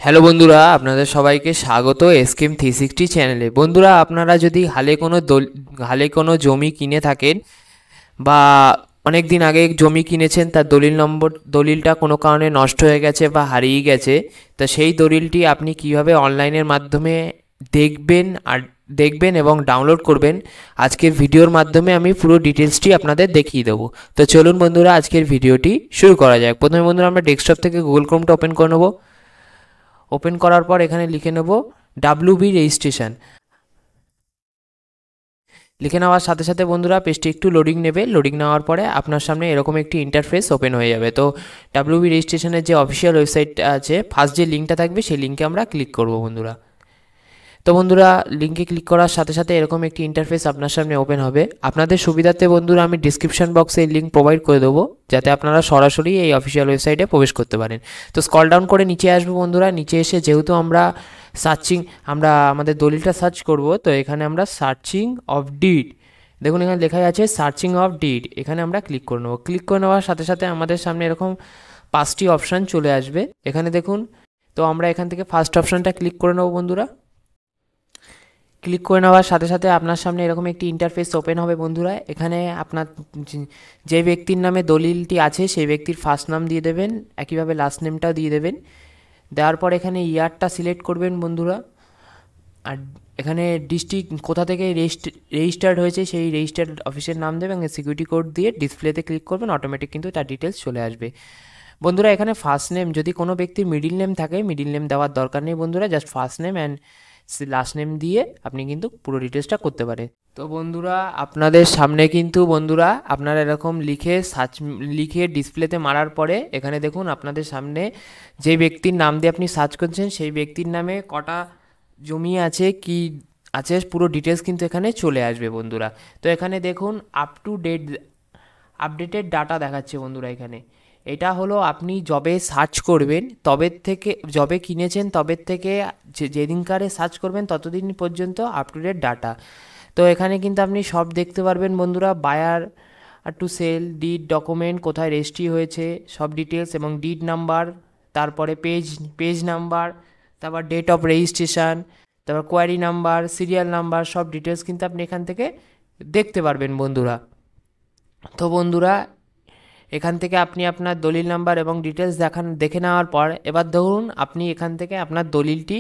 Hello বন্ধুরা, আপনাদের সবাইকে স্বাগত এসকেম 360 চ্যানেলে। বন্ধুরা, আপনারা যদি হালে কোনো জমি কিনে থাকেন বা অনেক দিন আগে জমি কিনেছেন, তার দলিলটা কোনো কারণে নষ্ট হয়ে গেছে বা হারিয়ে গেছে, তো সেই দলিলটি আপনি কিভাবে অনলাইনের মাধ্যমে দেখবেন এবং ডাউনলোড করবেন, আজকের ভিডিওর মাধ্যমে আমি পুরো ডিটেলসটি আপনাদের দেখিয়ে দেবো। তো চলুন বন্ধুরা, আজকের ভিডিওটি শুরু করা যাক। প্রথমে বন্ধুরা, আমরা ডেস্কটপ থেকে গুগল ক্রোমটা ওপেন করে নেবো। ওপেন করার পর এখানে লিখে নেব ডাব্লিউবি রেজিস্ট্রেশন। লিখে নেওয়ার সাথে সাথে বন্ধুরা পেজটি একটু লোডিং নেবে। লোডিং নেওয়ার পরে আপনার সামনে এরকম একটি ইন্টারফেস ওপেন হয়ে যাবে। তো ডাব্লিউবি রেজিস্ট্রেশনের যে অফিসিয়াল ওয়েবসাইট আছে, ফার্স্ট যে লিঙ্কটা থাকবে সেই লিঙ্কে আমরা ক্লিক করব বন্ধুরা। তো বন্ধুরা, লিঙ্কে ক্লিক করার সাথে সাথে এরকম একটি ইন্টারফেস আপনার সামনে ওপেন হবে। আপনাদের সুবিধার্থে বন্ধুরা আমি ডিসক্রিপশন বক্সে এই লিঙ্ক প্রোভাইড করে দেবো, যাতে আপনারা সরাসরি এই অফিসিয়াল ওয়েবসাইটে প্রবেশ করতে পারেন। তো স্ক্রল ডাউন করে নিচে আসবো বন্ধুরা। নিচে এসে যেহেতু আমরা আমাদের দলিলটা সার্চ করব, তো এখানে আমরা সার্চিং অফ ডিড, দেখুন এখানে লেখা আছে সার্চিং অফ ডিড, এখানে আমরা ক্লিক করে নেবো। ক্লিক করে নেওয়ার সাথে সাথে আমাদের সামনে এরকম 5টি অপশান চলে আসবে। এখানে দেখুন, তো আমরা এখান থেকে ফার্স্ট অপশানটা ক্লিক করে নেবো বন্ধুরা। ক্লিক করে নেওয়ার সাথে সাথে আপনার সামনে এরকম একটি ইন্টারফেস ওপেন হবে বন্ধুরা। এখানে আপনার যে ব্যক্তির নামে দলিলটি আছে সেই ব্যক্তির ফার্স্ট নাম দিয়ে দেবেন, একইভাবে লাস্ট নেমটাও দিয়ে দেবেন। দেওয়ার পর এখানে ইয়ারটা সিলেক্ট করবেন বন্ধুরা। আর এখানে ডিস্ট্রিক্ট কোথা থেকে রেজিস্টার্ড হয়েছে সেই রেজিস্টার্ড অফিসের নাম দেবেন এবং সিকিউরিটি কোড দিয়ে ডিসপ্লেতে ক্লিক করবেন, অটোমেটিক কিন্তু তার ডিটেলস চলে আসবে বন্ধুরা। এখানে ফার্স্ট নেম, যদি কোনো ব্যক্তির মিডিল নেম থাকে, মিডিল নেম দেওয়ার দরকার নেই বন্ধুরা, just first name and last name দিয়ে আপনি কিন্তু পুরো ডিটেলসটা করতে পারেন। তো বন্ধুরা, আপনাদের সামনে কিন্তু বন্ধুরা আপনারা এরকম লিখে ডিসপ্লেতে মারার পরে এখানে দেখুন আপনাদের সামনে যে ব্যক্তির নাম দিয়ে আপনি সার্চ করছেন সেই ব্যক্তির নামে কটা জমি আছে, কি আছে, পুরো ডিটেলস কিন্তু এখানে চলে আসবে বন্ধুরা। তো এখানে দেখুন আপডেটেড ডাটা দেখাচ্ছে বন্ধুরা। এখানে এটা হলো আপনি যবে সার্চ করবেন যবে কিনেছেন তবের থেকে যেদিনকারে সার্চ করবেন ততদিন পর্যন্ত আপ টু ডেট ডাটা। তো এখানে কিন্তু আপনি সব দেখতে পারবেন বন্ধুরা, buyer to sell, deed document, কোথায় রেজিস্ট্রি হয়েছে সব ডিটেলস এবং ডিড নাম্বার, তারপরে পেজ নাম্বার, তারপর ডেট অফ রেজিস্ট্রেশন, তারপর কোয়ারি নাম্বার, সিরিয়াল নাম্বার, সব ডিটেলস কিন্তু আপনি এখান থেকে দেখতে পারবেন বন্ধুরা। তো বন্ধুরা, এখান থেকে আপনি আপনার দলিল নাম্বার এবং ডিটেলস দেখে নেওয়ার পর এবার ধরুন আপনি এখান থেকে আপনার দলিলটি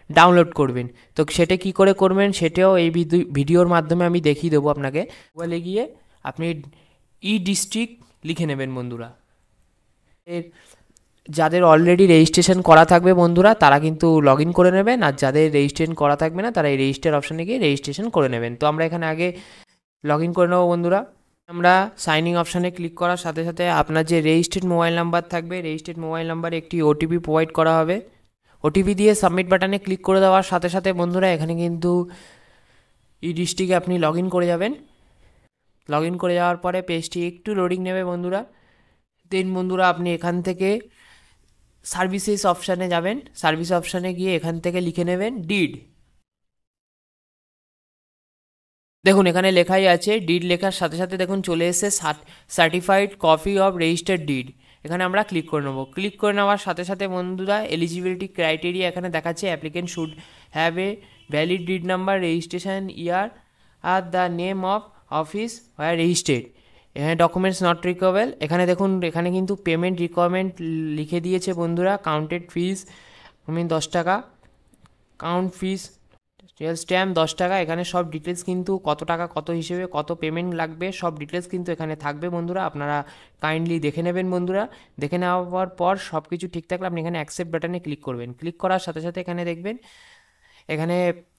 ডাউনলোড করবেন। তো সেটা কি করে করবেন সেটাও এই ভিডিওর মাধ্যমে আমি দেখিয়ে দেবো আপনাকে। বলে গিয়ে আপনি ডিস্ট্রিক্ট লিখে নেবেন বন্ধুরা। এর যাদের অলরেডি রেজিস্ট্রেশন করা থাকবে বন্ধুরা তারা কিন্তু লগ ইন করে নেবেন, আর যাদের রেজিস্ট্রেশন করা থাকবে না তারা এই রেজিস্টার অপশানে গিয়ে রেজিস্ট্রেশন করে নেবেন। তো আমরা এখানে আগে লগ ইন করে নেবো বন্ধুরা। আমরা সাইনিং অপশানে ক্লিক করার সাথে সাথে আপনার যে রেজিস্টার্ড মোবাইল নাম্বার থাকবে, রেজিস্টার্ড মোবাইল নাম্বারে একটি ওটিপি প্রোভাইড করা হবে। ওটিপি দিয়ে সাবমিট বাটনে ক্লিক করে দেওয়ার সাথে সাথে বন্ধুরা এখানে কিন্তু ডিস্ট্রিক্টে আপনি লগ ইন করে যাবেন। লগ ইন করে যাওয়ার পরে পেজটি একটু লোডিং নেবে বন্ধুরা। দেন বন্ধুরা আপনি এখান থেকে সার্ভিসেস অপশানে যাবেন। সার্ভিস অপশানে গিয়ে এখান থেকে লিখে নেবেন ডিড। দেখুন এখানে লেখাই আছে ডিড, লেখার সাথে সাথে দেখুন চলে এসে certified copy of registered did, এখানে আমরা ক্লিক করে নেবো। ক্লিক করে নেওয়ার সাথে সাথে বন্ধুরা এলিজিবিলিটি ক্রাইটেরিয়া এখানে দেখাচ্ছে, applicant should have a valid deed number, registration year আর the name of office where registered. এখানে ডকুমেন্টস নট রিকোয়ারেবল। এখানে দেখুন এখানে কিন্তু পেমেন্ট রিকোয়ারমেন্ট লিখে দিয়েছে বন্ধুরা। কাউন্টেড ফিস 10 টাকা, কাউন্ট ফিস স্ট্যাম্প 10 টাকা। এখানে সব ডিটেলস কিন্তু কত টাকা কত হিসেবে কত পেমেন্ট লাগবে সব ডিটেলস কিন্তু এখানে থাকবে বন্ধুরা, আপনারা কাইন্ডলি দেখে নেবেন বন্ধুরা। দেখে নেওয়ার পর সব কিছু ঠিক থাকলে আপনি এখানে অ্যাকসেপ্ট বাটনে ক্লিক করবেন। ক্লিক করার সাথে সাথে এখানে দেখবেন এখানে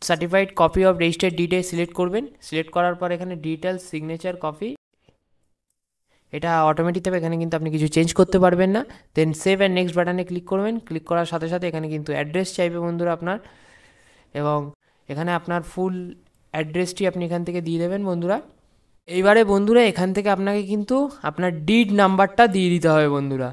সার্টিফাইড কপি অফ রেজিস্টার্ড ডিডে সিলেক্ট করবেন। সিলেক্ট করার পর এখানে ডিটেলস সিগনেচার কপি, এটা অটোমেটিক হবে, এখানে কিন্তু আপনি কিছু চেঞ্জ করতে পারবেন না। দেন সেভ অ্যান্ড নেক্সট বাটনে ক্লিক করবেন। ক্লিক করার সাথে সাথে এখানে কিন্তু অ্যাড্রেস চাইবে বন্ধুরা আপনার, এবং এখানে আপনার ফুল অ্যাড্রেসটি আপনি এখান থেকে দিয়ে দেবেন বন্ধুরা। এইবারে বন্ধুরা এখান থেকে আপনাকে কিন্তু আপনার ডিড নাম্বারটা দিয়ে দিতে হবে বন্ধুরা।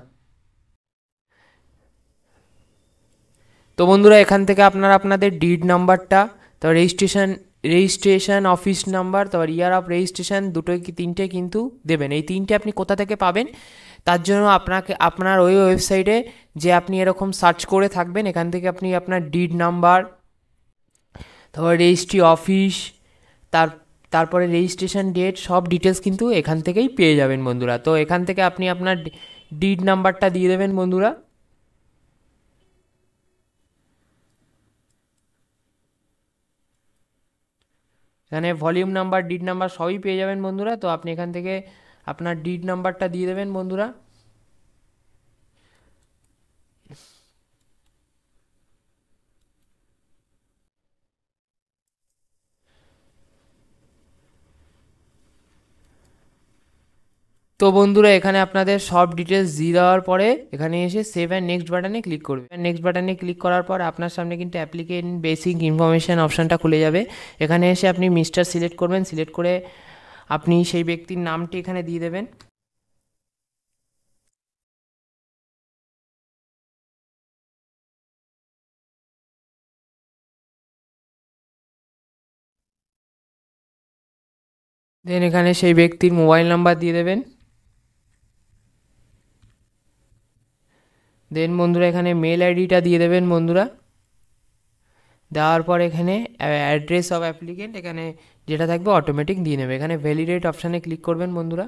তো বন্ধুরা এখান থেকে আপনারা আপনাদের ডিড নাম্বারটা, তো রেজিস্ট্রেশন রেজিস্ট্রেশন অফিস নাম্বার, তারপর ইয়ার অফ রেজিস্ট্রেশন, দুটোই কি তিনটে কিন্তু দেবেন। এই তিনটে আপনি কোথা থেকে পাবেন, তার জন্য আপনার ওই ওয়েবসাইটে যে আপনি এরকম সার্চ করে থাকবেন, এখান থেকে আপনি আপনার ডিড নাম্বার, তারপর রেজিস্ট্রি অফিস, তারপরে রেজিস্ট্রেশন ডেট, সব ডিটেলস কিন্তু এখান থেকেই পেয়ে যাবেন বন্ধুরা। তো এখান থেকে আপনি আপনার ডিড নাম্বারটা দিয়ে দেবেন বন্ধুরা। এখানে ভলিউম নাম্বার, ডিড নাম্বার সবই পেয়ে যাবেন বন্ধুরা। তো আপনি এখান থেকে আপনার ডিড নাম্বারটা দিয়ে দেবেন বন্ধুরা। তো বন্ধুরা এখানে আপনাদের সব ডিটেলস দিয়ে দেওয়ার পরে এখানে এসে সেভ অ্যান্ড নেক্সট বাটনে ক্লিক করবে। নেক্সট বাটনে ক্লিক করার পর আপনার সামনে কিন্তু অ্যাপ্লিকেন্ট বেসিক ইনফরমেশান অপশানটা খুলে যাবে। এখানে এসে আপনি মিস্টার সিলেক্ট করবেন, সিলেক্ট করে আপনি সেই ব্যক্তির নামটি এখানে দিয়ে দেবেন। দেন এখানে সেই ব্যক্তির মোবাইল নাম্বার দিয়ে দেবেন। দেন বন্ধুরা এখানে মেল আইডিটা দিয়ে দেবেন বন্ধুরা। দেওয়ার পর এখানে অ্যাড্রেস অফ অ্যাপ্লিকেন্ট এখানে যেটা থাকবে অটোমেটিক দিয়ে নেবে। এখানে ভ্যালিডেট অপশানে ক্লিক করবেন বন্ধুরা।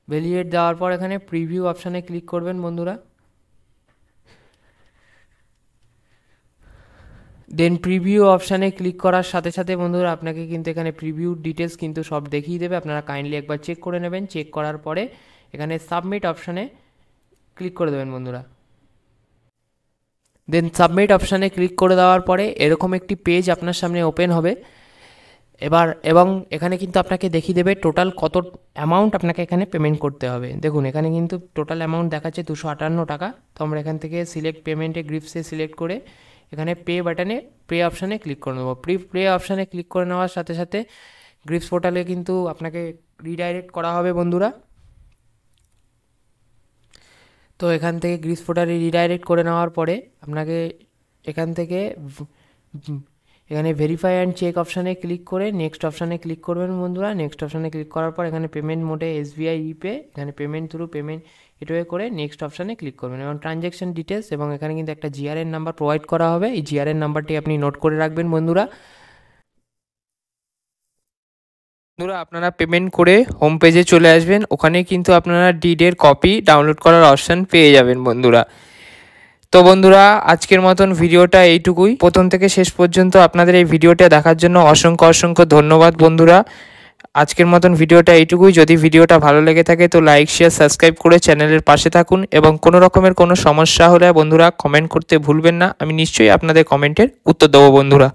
ভ্যালিডেট দেওয়ার পর এখানে প্রিভিউ অপশানে ক্লিক করবেন বন্ধুরা। দেন প্রিভিউ অপশানে ক্লিক করার সাথে সাথে বন্ধুরা আপনাকে কিন্তু এখানে প্রিভিউ ডিটেলস কিন্তু সব দেখিয়ে দেবে। আপনারা কাইন্ডলি একবার চেক করে নেবেন। চেক করার পরে এখানে সাবমিট অপশানে ক্লিক করে দেবেন বন্ধুরা। দেন সাবমিট অপশানে ক্লিক করে দেওয়ার পরে এরকম একটি পেজ আপনার সামনে ওপেন হবে এবং এখানে কিন্তু আপনাকে দেখিয়ে দেবে টোটাল কত অ্যামাউন্ট আপনাকে এখানে পেমেন্ট করতে হবে। দেখুন এখানে কিন্তু টোটাল অ্যামাউন্ট দেখাচ্ছে 258 টাকা। তো আমরা এখান থেকে সিলেক্ট পেমেন্টে গ্রিপসে সিলেক্ট করে এখানে পে বাটনে পে অপশানে ক্লিক করে নেবো। পে অপশানে ক্লিক করে নেওয়ার সাথে সাথে গ্রিপস পোর্টালে কিন্তু আপনাকে রিডাইরেক্ট করা হবে বন্ধুরা। তো এখান থেকে গ্রিপস পোর্টালে রিডাইরেক্ট করে নেওয়ার পরে আপনাকে এখান থেকে এখানে ভেরিফাই অ্যান্ড চেক অপশানে ক্লিক করে নেক্সট অপশানে ক্লিক করবেন বন্ধুরা। নেক্সট অপশানে ক্লিক করার পর এখানে পেমেন্ট মোডে SBI ইপে এখানে পেমেন্ট থ্রু পেমেন্ট এটওয়ে করে নেক্সট অপশানে ক্লিক করবেন এবং ট্রানজ্যাকশন ডিটেলস এবং এখানে কিন্তু একটা GRN নাম্বার প্রোভাইড করা হবে। এই GRN নাম্বারটি আপনি নোট করে রাখবেন বন্ধুরা। আপনারা পেমেন্ট করে হোম পেজে চলে আসবেন, ওখানে কিন্তু আপনারা ডিডের কপি ডাউনলোড করার অপশান পেয়ে যাবেন বন্ধুরা। তো বন্ধুরা আজকের মতন ভিডিওটা এইটুকুই। প্রথম থেকে শেষ পর্যন্ত আপনাদের এই ভিডিওটা দেখার জন্য অসংখ্য অসংখ্য ধন্যবাদ বন্ধুরা। আজকের মতন ভিডিওটা এইটুকুই। যদি ভিডিওটা ভালো লেগে থাকে তো লাইক শেয়ার সাবস্ক্রাইব করে চ্যানেলের পাশে থাকুন এবং কোনো রকমের কোনো সমস্যা হলে বন্ধুরা কমেন্ট করতে ভুলবেন না। আমি নিশ্চয়ই আপনাদের কমেন্টের উত্তর দেবো বন্ধুরা।